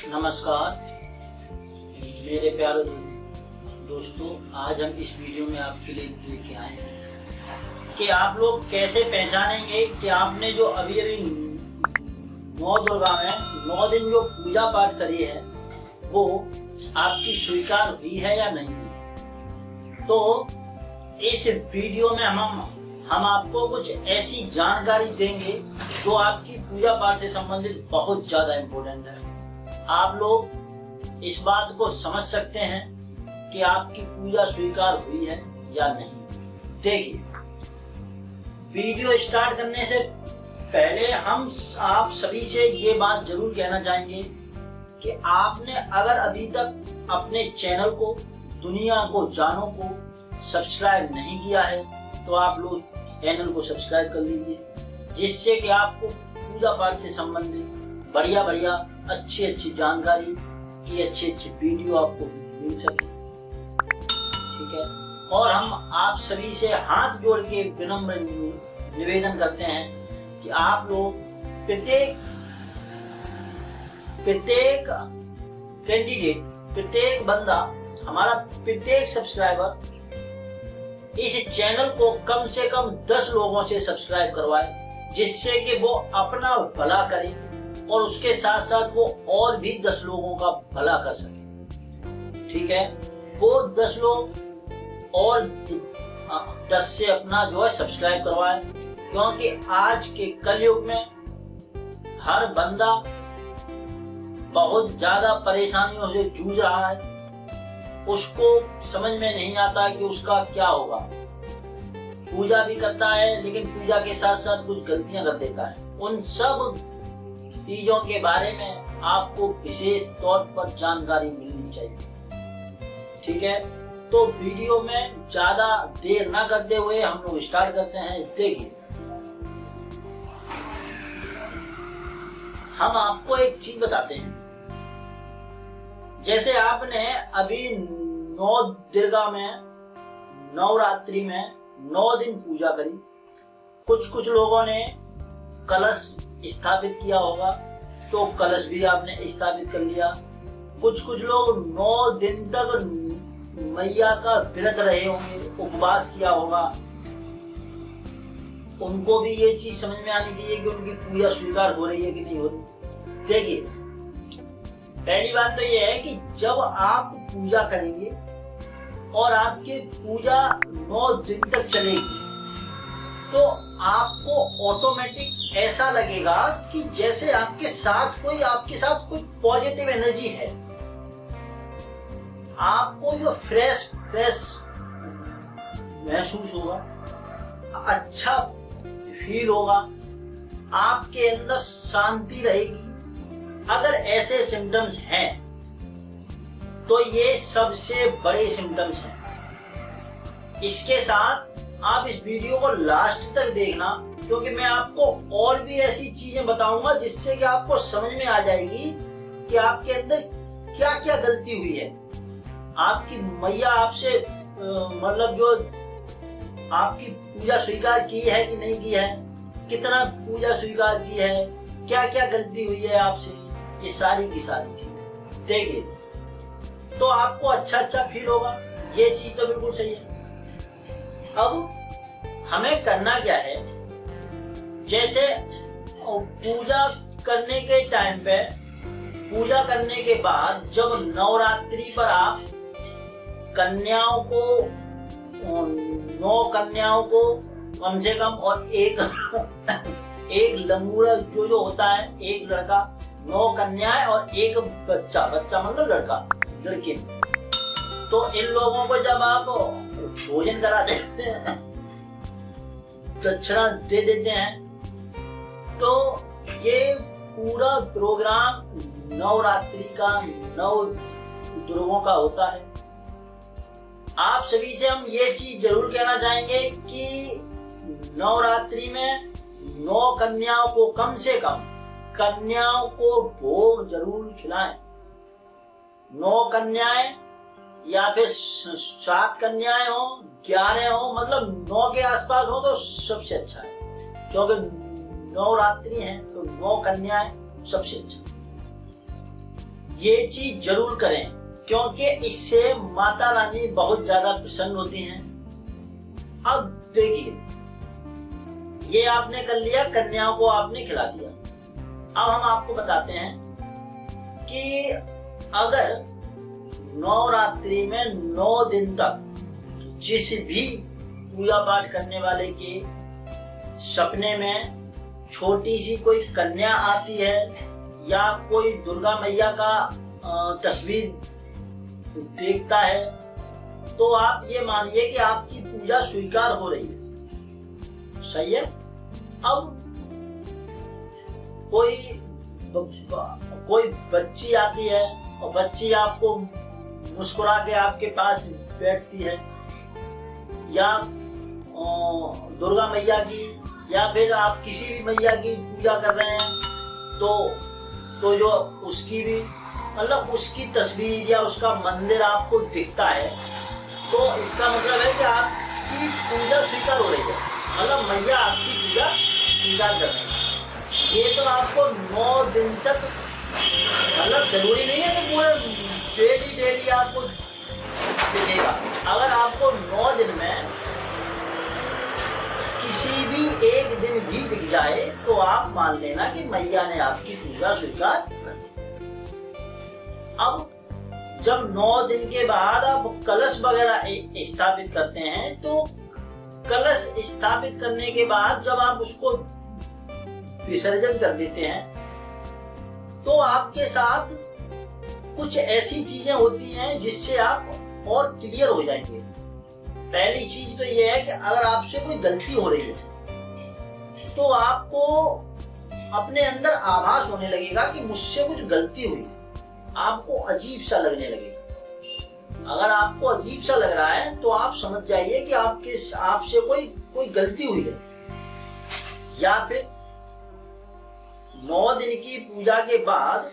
नमस्कार मेरे प्यारे दोस्तों, आज हम इस वीडियो में आपके लिए लेके आए हैं कि आप लोग कैसे पहचानेंगे कि आपने जो अभी नौ दुर्गा में 9 दिन जो पूजा पाठ करी है वो आपकी स्वीकार हुई है या नहीं। तो इस वीडियो में हम आपको कुछ ऐसी जानकारी देंगे जो आपकी पूजा पाठ से संबंधित बहुत ज्यादा इम्पोर्टेंट है। आप लोग इस बात को समझ सकते हैं कि आपकी पूजा स्वीकार हुई है या नहीं। देखिए, वीडियो स्टार्ट करने से पहले हम आप सभी से ये बात जरूर कहना चाहेंगे कि आपने अगर अभी तक अपने चैनल को दुनिया को जानो को सब्सक्राइब नहीं किया है तो आप लोग चैनल को सब्सक्राइब कर लीजिए, जिससे कि आपको पूजा पाठ से संबंधित बढ़िया अच्छी जानकारी की अच्छी वीडियो आपको मिल सके। ठीक है, और हम आप सभी से हाथ जोड़ के विनम्र निवेदन करते हैं कि आप लोग प्रत्येक कैंडिडेट, प्रत्येक बंदा, हमारा प्रत्येक सब्सक्राइबर इस चैनल को कम से कम 10 लोगों से सब्सक्राइब करवाए, जिससे कि वो अपना भला करे और उसके साथ साथ वो और भी 10 लोगों का भला कर सके। ठीक है, वो 10 लोग और 10 से अपना जो है सब्सक्राइब करवाए, क्योंकि आज के कलयुग में हर बंदा बहुत ज्यादा परेशानियों से जूझ रहा है। उसको समझ में नहीं आता कि उसका क्या होगा। पूजा भी करता है लेकिन पूजा के साथ साथ कुछ गलतियां कर देता है। उन सब चीजों के बारे में आपको विशेष तौर पर जानकारी मिलनी चाहिए। ठीक है, तो वीडियो में ज्यादा देर ना करते हुए हम लोग स्टार्ट करते हैं। देखिए, हम आपको एक चीज बताते हैं। जैसे आपने अभी 9 दुर्गा में नवरात्रि में 9 दिन पूजा करी, कुछ लोगों ने कलश स्थापित किया होगा तो कलश भी आपने स्थापित कर लिया। कुछ लोग 9 दिन तक मैया का व्रत रहे होंगे, उपवास किया होगा। उनको भी ये चीज समझ में आनी चाहिए कि उनकी पूजा स्वीकार हो रही है कि नहीं हो रही। देखिए, पहली बात तो ये है कि जब आप पूजा करेंगे और आपकी पूजा 9 दिन तक चलेगी तो आपको ऑटोमेटिक ऐसा लगेगा कि जैसे आपके साथ कोई पॉजिटिव एनर्जी है। आपको जो फ्रेश महसूस होगा, अच्छा फील होगा, आपके अंदर शांति रहेगी। अगर ऐसे सिम्टम्स हैं तो ये सबसे बड़े सिम्टम्स हैं। इसके साथ आप इस वीडियो को लास्ट तक देखना, क्योंकि मैं आपको और भी ऐसी चीजें बताऊंगा जिससे कि आपको समझ में आ जाएगी कि आपके अंदर क्या क्या गलती हुई है। आपकी मैया आपसे मतलब जो आपकी पूजा स्वीकार की है कि नहीं की है, कितना पूजा स्वीकार की है, क्या क्या गलती हुई है आपसे, ये सारी की सारी चीज देखिए तो आपको अच्छा फील होगा। ये चीज तो बिल्कुल सही है। अब हमें करना क्या है, जैसे पूजा करने के टाइम पे, पूजा करने के बाद जब नवरात्रि पर आप कन्याओं को 9 कन्याओं को कम से कम और एक लंगूड़ा जो होता है, एक लड़का, 9 कन्याएं और एक बच्चा मतलब लड़की। तो इन लोगों को जब आप भोजन करा देते हैं, दक्षिणा दे देते हैं, तो ये पूरा प्रोग्राम नवरात्रि का 9 दुर्गों का होता है। आप सभी से हम ये चीज जरूर कहना चाहेंगे कि नवरात्रि में 9 कन्याओं को कम से कम कन्याओं को भोग जरूर खिलाएं। 9 कन्याएं या फिर 7 कन्याएं हो, 11 हो, मतलब 9 के आसपास हो तो सबसे अच्छा है, क्योंकि नवरात्रि है तो 9 कन्याएं सबसे अच्छा। ये चीज जरूर करें, क्योंकि इससे माता रानी बहुत ज्यादा प्रसन्न होती हैं। अब देखिए, ये आपने कर लिया, कन्याओं को आपने खिला दिया। अब हम आपको बताते हैं कि अगर नवरात्रि में 9 दिन तक जिस भी पूजा पाठ करने वाले के सपने में छोटी सी कोई कन्या आती है या कोई दुर्गा मैया का तस्वीर देखता है, तो आप ये मानिए कि आपकी पूजा स्वीकार हो रही है। सही है। अब कोई बच्ची आती है और बच्ची आपको मुस्कुरा के आपके पास बैठती है, या दुर्गा मैया की या फिर आप किसी भी मैया की पूजा कर रहे हैं, तो जो उसकी भी मतलब उसकी तस्वीर या उसका मंदिर आपको दिखता है, तो इसका मतलब है कि आपकी पूजा स्वीकार हो रही है, मतलब मैया आपकी पूजा स्वीकार कर रही है। ये तो आपको 9 दिन तक, मतलब जरूरी नहीं है कि पूरे डेली आपको दिखेगा। अगर आपको 9 दिन में किसी भी एक दिन भी दिख जाए, तो आप मान लेना कि मैया ने आपकी पूजा स्वीकार कर ली। अब जब 9 दिन के बाद आप कलश वगैरह स्थापित करते हैं, तो कलश स्थापित करने के बाद जब आप उसको विसर्जन कर देते हैं, तो आपके साथ कुछ ऐसी चीजें होती हैं जिससे आप और क्लियर हो जाएंगे। पहली चीज तो यह है कि अगर आपसे कोई गलती हो रही है, तो आपको अपने अंदर आभास होने लगेगा कि मुझसे कुछ गलती हुई, आपको अजीब सा लगने लगेगा। अगर आपको अजीब सा लग रहा है, तो आप समझ जाइए कि आपसे कोई गलती हुई है। या फिर 9 दिन की पूजा के बाद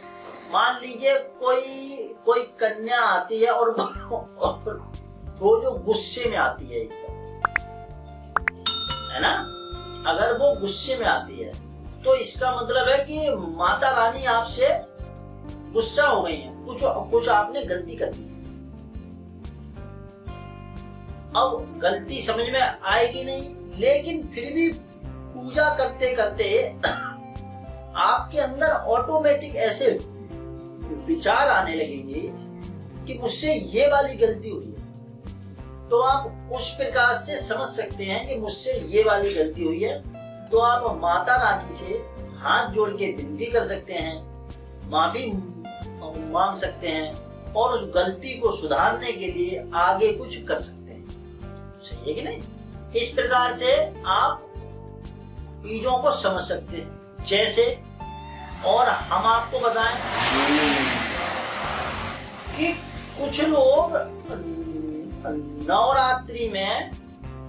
मान लीजिए कोई कन्या आती है और वो जो गुस्से में आती है ना, अगर वो गुस्से में आती है, तो इसका मतलब है कि माता रानी आपसे गुस्सा हो गई है, कुछ आपने गलती कर दी। अब गलती समझ में आएगी नहीं, लेकिन फिर भी पूजा करते करते आपके अंदर ऑटोमेटिक ऐसे विचार आने लगेंगे कि मुझसे ये वाली गलती हुई है, तो आप उस प्रकार से समझ सकते हैं कि मुझसे ये वाली गलती हुई है। तो आप माता रानी से हाथ जोड़ के विनती कर सकते हैं, माफी मांग सकते हैं, और उस गलती को सुधारने के लिए आगे कुछ कर सकते हैं। सही है कि नहीं? इस प्रकार से आप चीजों को समझ सकते हैं। जैसे और हम आपको बताएं कि कुछ लोग नवरात्रि में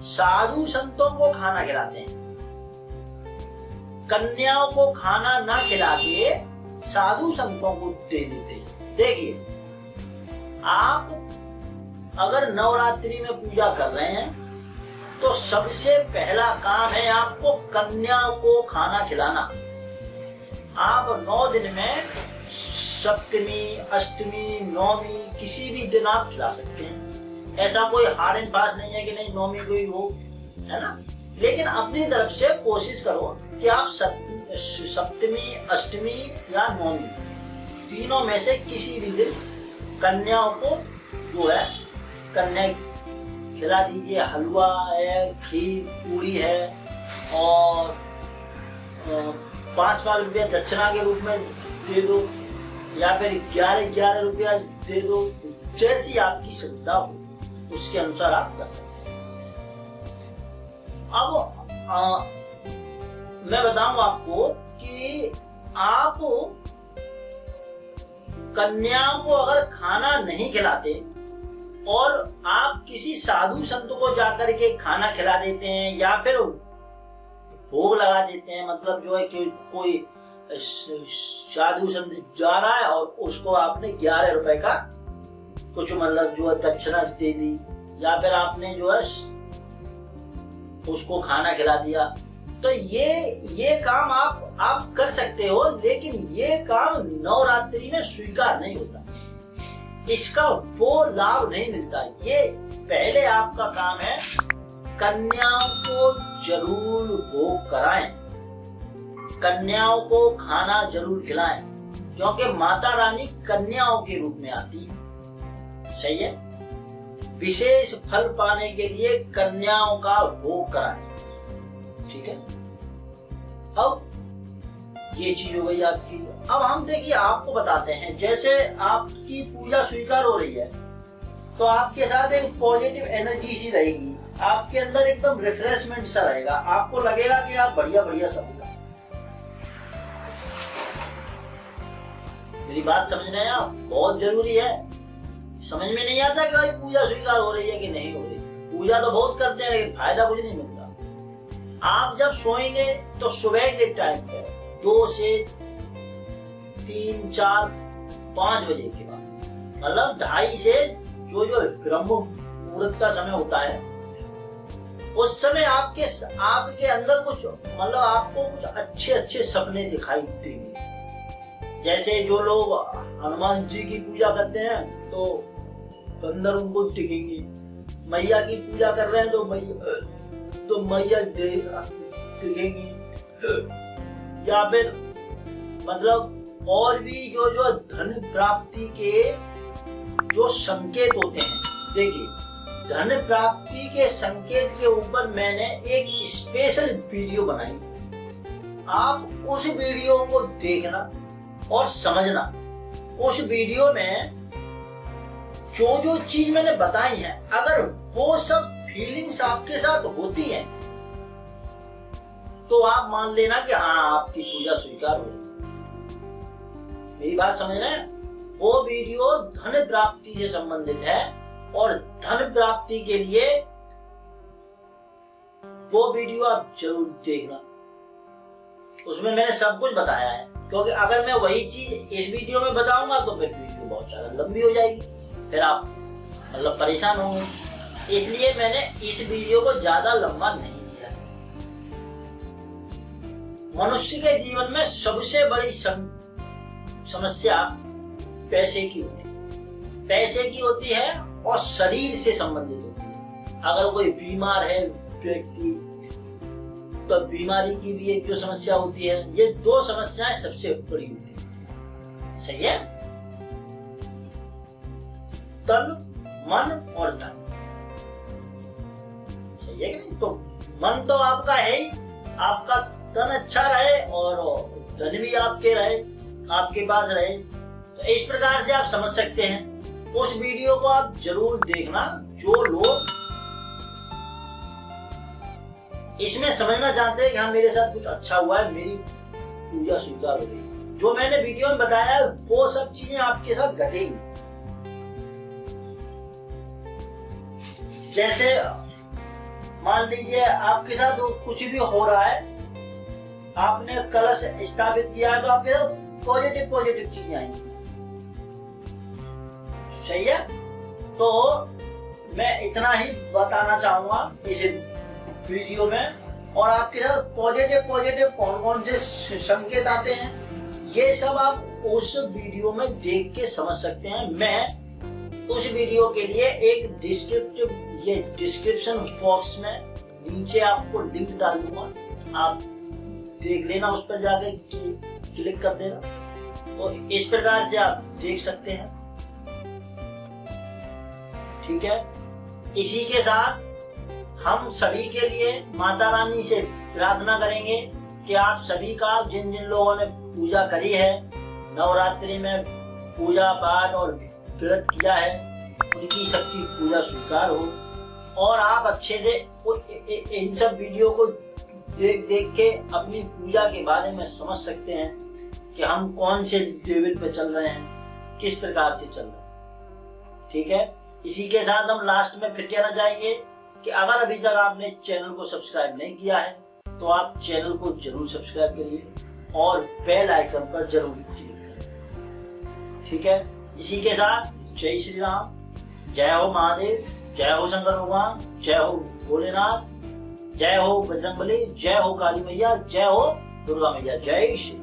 साधु संतों को खाना खिलाते हैं, कन्याओं को खाना ना खिला के साधु संतों को दे देते हैं। देखिए, आप अगर नवरात्रि में पूजा कर रहे हैं, तो सबसे पहला काम है आपको कन्याओं को खाना खिलाना। आप 9 दिन में सप्तमी, अष्टमी, नौमी किसी भी दिन आप खिला सकते हैं। ऐसा कोई हार्ड एंड फास्ट नहीं है कि नहीं नौमी को ही हो, है ना। लेकिन अपनी तरफ से कोशिश करो कि आप सप्तमी, अष्टमी या नौमी तीनों में से किसी भी दिन कन्याओं को जो है कन्या खिला दीजिए। हलवा है, खीर पूरी है, और 5 रुपया दक्षिणा के रूप में दे दो, या फिर 11 रुपया दे दो। जैसी आपकी श्रद्धा हो उसके अनुसार आप कर सकते हैं। अब मैं बताऊं आपको कि आप कन्याओं को अगर खाना नहीं खिलाते और आप किसी साधु संत को जाकर के खाना खिला देते हैं या फिर भोग लगा देते हैं, मतलब जो है कि कोई साधु संत जा रहा है और उसको आपने 11 रुपए का कुछ मतलब जो है दक्षिणा दे दी, या फिर आपने जो है उसको खाना खिला दिया, तो ये काम आप कर सकते हो, लेकिन ये काम नवरात्रि में स्वीकार नहीं होता, इसका वो लाभ नहीं मिलता। ये पहले आपका काम है, कन्याओं को जरूर भोग कराएं, कन्याओं को खाना जरूर खिलाएं, क्योंकि माता रानी कन्याओं के रूप में आती है। सही है। विशेष फल पाने के लिए कन्याओं का भोग कराएं। ठीक है। अब ये चीज हो गई आपकी। अब हम देखिए आपको बताते हैं, जैसे आपकी पूजा स्वीकार हो रही है तो आपके साथ एक पॉजिटिव एनर्जी सी रहेगी, आपके अंदर एकदम रिफ्रेशमेंट सा रहेगा, आपको लगेगा कि आप बढ़िया बढ़िया सब होगा। मेरी बात समझ रहे हैं आप? बहुत जरूरी है। समझ में नहीं आता कि भाई पूजा स्वीकार हो रही है कि नहीं हो रही। पूजा तो बहुत करते हैं लेकिन फायदा कुछ नहीं मिलता। आप जब सोएंगे तो सुबह के टाइम पे 2 से 3, 4, 5 बजे के बाद, मतलब 2:30 से जो ब्रह्म मुहूर्त का समय होता है, उस समय आपके अंदर कुछ, मतलब आपको कुछ अच्छे सपने दिखाई देंगे। जैसे जो लोग हनुमान जी की पूजा करते हैं तो अंदर उनको दिखेंगे, मैया की पूजा कर रहे हैं तो मैया दिखेंगी, या फिर मतलब और भी जो धन प्राप्ति के जो संकेत होते हैं। देखिए, धन प्राप्ति के संकेत के ऊपर मैंने एक स्पेशल वीडियो बनाई, आप उस वीडियो को देखना और समझना। उस वीडियो में जो चीज मैंने बताई है, अगर वो सब फीलिंग्स आपके साथ होती हैं तो आप मान लेना कि हाँ, आपकी पूजा स्वीकार हो रही। मेरी बात समझ रहे हैं? वो वीडियो धन प्राप्ति से संबंधित है और धन प्राप्ति के लिए वो वीडियो आप जरूर देखना। उसमें मैंने सब कुछ बताया है, क्योंकि अगर मैं वही चीज इस वीडियो में बताऊंगा तो फिर वीडियो बहुत ज्यादा लंबी हो जाएगी, फिर आप मतलब परेशान होंगे। इसलिए मैंने इस वीडियो को ज्यादा लंबा नहीं किया। मनुष्य के जीवन में सबसे बड़ी समस्या पैसे की होती है और शरीर से संबंधित होती है। अगर कोई बीमार है व्यक्ति तो बीमारी की भी एक जो समस्या होती है, ये 2 समस्याएं सबसे बड़ी होती है। सही है। तन, मन और धन, सही है कि नहीं? तो मन तो आपका है ही, आपका तन अच्छा रहे और धन भी आपके पास रहे। तो इस प्रकार से आप समझ सकते हैं। उस वीडियो को आप जरूर देखना। जो लोग इसमें समझना चाहते हैं कि हाँ, मेरे साथ कुछ अच्छा हुआ है, मेरी पूजा स्वीकार हो गई, जो मैंने वीडियो में बताया है वो सब चीजें आपके साथ घटेंगी। जैसे मान लीजिए आपके साथ कुछ भी हो रहा है, आपने कलश स्थापित किया है तो आपके साथ पॉजिटिव चीजें आएंगी। सही है। तो मैं इतना ही बताना चाहूंगा इस वीडियो में। और आपके साथ पॉजिटिव कौन से संकेत आते हैं, ये सब आप उस वीडियो में देख के समझ सकते हैं। मैं उस वीडियो के लिए एक डिस्क्रिप्शन बॉक्स में नीचे आपको लिंक डाल दूंगा, आप देख लेना, उस पर जाके क्लिक कर देना। तो इस प्रकार से आप देख सकते हैं। ठीक है। इसी के साथ हम सभी के लिए माता रानी से प्रार्थना करेंगे कि आप सभी का, जिन लोगों ने पूजा करी है, नवरात्रि में पूजा पाठ और व्रत किया है, उनकी सबकी पूजा स्वीकार हो और आप अच्छे से इन सब वीडियो को देख के अपनी पूजा के बारे में समझ सकते हैं कि हम कौन से लेवल पे चल रहे हैं, किस प्रकार से चल रहे हैं। ठीक है। इसी के साथ हम लास्ट में फिर कहना चाहेंगे कि अगर अभी तक आपने चैनल को सब्सक्राइब नहीं किया है तो आप चैनल को जरूर सब्सक्राइब करिए और बेल आइकन पर जरूर क्लिक करें। ठीक है। इसी के साथ जय श्री राम, जय हो महादेव, जय हो शंकर भगवान, जय हो भोलेनाथ, जय हो बजरंगबली, जय हो काली मैया, जय हो दुर्गा मैया, जय श्री।